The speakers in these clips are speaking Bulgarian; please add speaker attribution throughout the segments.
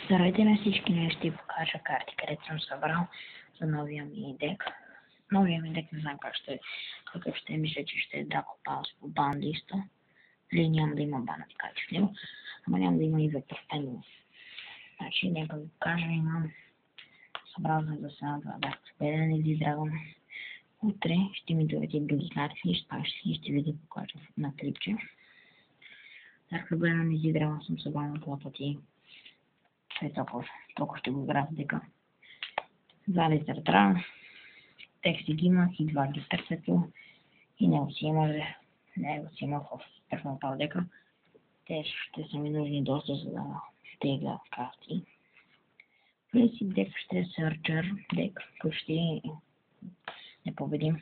Speaker 1: Здравейте на всички, днес ще ви покажа карти, където съм събрал за новия ми дек. Новия ми дек не знам какъв ще е, мисля, че ще е Драко Паус по бан листа. Или няма да има бана качи в него, ама няма да има и Вектор Пендулум. Значи, нека ви покажа, имам събрал за сега два дарк победен или драгон. Утре ще ми дойдете други карти и ще ви ги покажа на клипче. Дарк победен или драгон съм събрал на това пъти. Толкова ще го игра в дека. 2 литър дран, тексти ги имах и 2 ги търсето и него си имах в персонал дека. Те ще са ми нужни доста, за да тегля карти. Принцип дек ще е Searcher дек, почти не победим.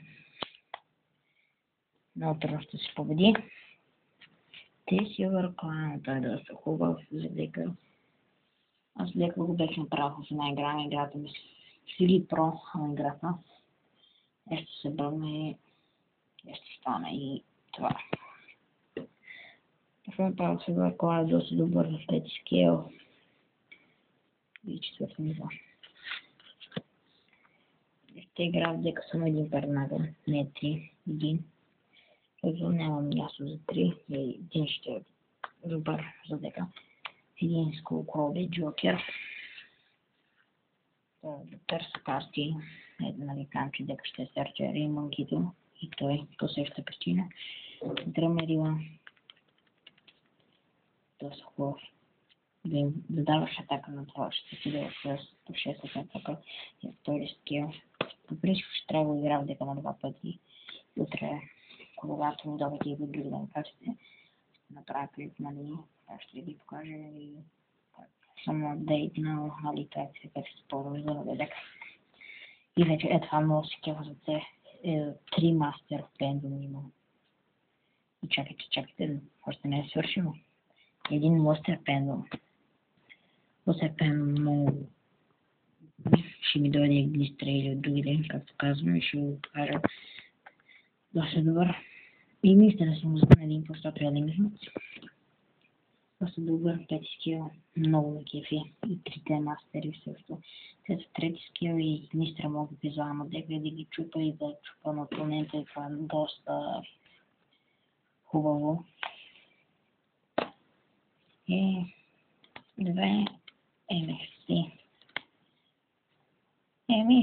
Speaker 1: Много трудно ще се победи. Silver Clan, той е доста хубав за дека. Аз леко го беше направил в една игра на играта ми Фили Про на играта. Ще се бърне и ще стане и това. Първо правил сега кола е доста добър в 5 скейл и 4 ниво. Ще игра в дека само един пернагъл, не 3, един. Защото нямам място за 3 и един ще е добър за дека. Един скулкроби джокер. Да търся карти. Нали казвам, че дека ще е Searcher и Манкито. И той по същата причина. Дръмерила. Доста хубав. Да даваш атака на това. Ще си да с 6 атака. И втори скил. По принцип ще трябва да игра в дека на 2 пъти. Утре, когато ми добите и други да ми кажете, направя клип, нали, ще ви покажа и само апдейт на аликация, как се ползва за новия дек. И вече това много се кева за те. 3 мастер в Пендулум имам. И чакайте, още не е свършило. Един мастер Пендулум. Мастер Пендулум много ще ми дойде глистра или от други ден, както казвам, и ще го покажа доста добър. И мисля да съм за един по-100 реализъм. Доста добър, 5 скил, много на кефи и 3 мастери също. След трети скил и мистера мога да излагам от дека да ги чупа и да чупа на опонента и това е доста хубаво. И 2 MXT.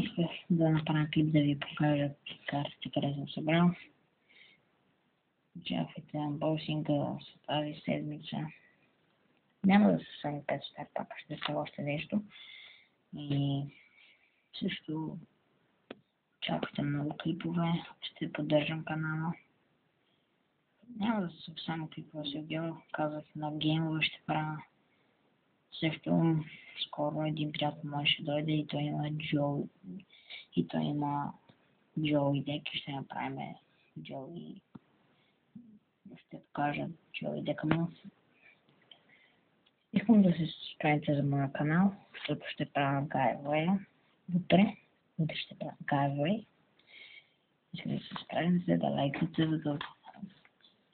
Speaker 1: Исках да направя клип да ви покажа картите, къде съм събрал. Чакайте анбоксинга с тази седмица. Няма да са само 5 стартапа, ще са още нещо. И също чакате много клипове, ще поддържам канала. Няма да са само клипове, Сергео казах на геймове ще правя. Също скоро един приятел мой ще дойде и той има Джо и дек и ще направим Джо и ще покажа Джо и дека му. Искам да се субскрайбите за моя канал, защото ще правя giveaway утре. Утре ще правя giveaway. Искам да се субскрайбите, да лайкате,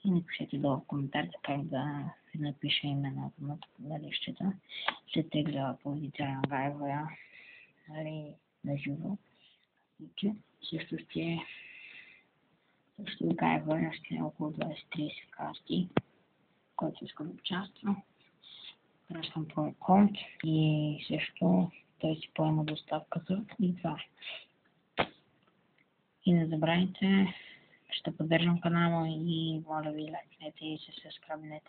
Speaker 1: и напишете долу в коментарите как да напиша имената на лищата. Ще тегля позиция на giveaway, нали, на живо. Също giveaway ще е около 20-30 карти, който иска да участва. Пращам по аккаунт и също той си поема доставката и това. И не забравяйте, ще поддържам канала и моля ви лайкнете и се сабскрайбнете.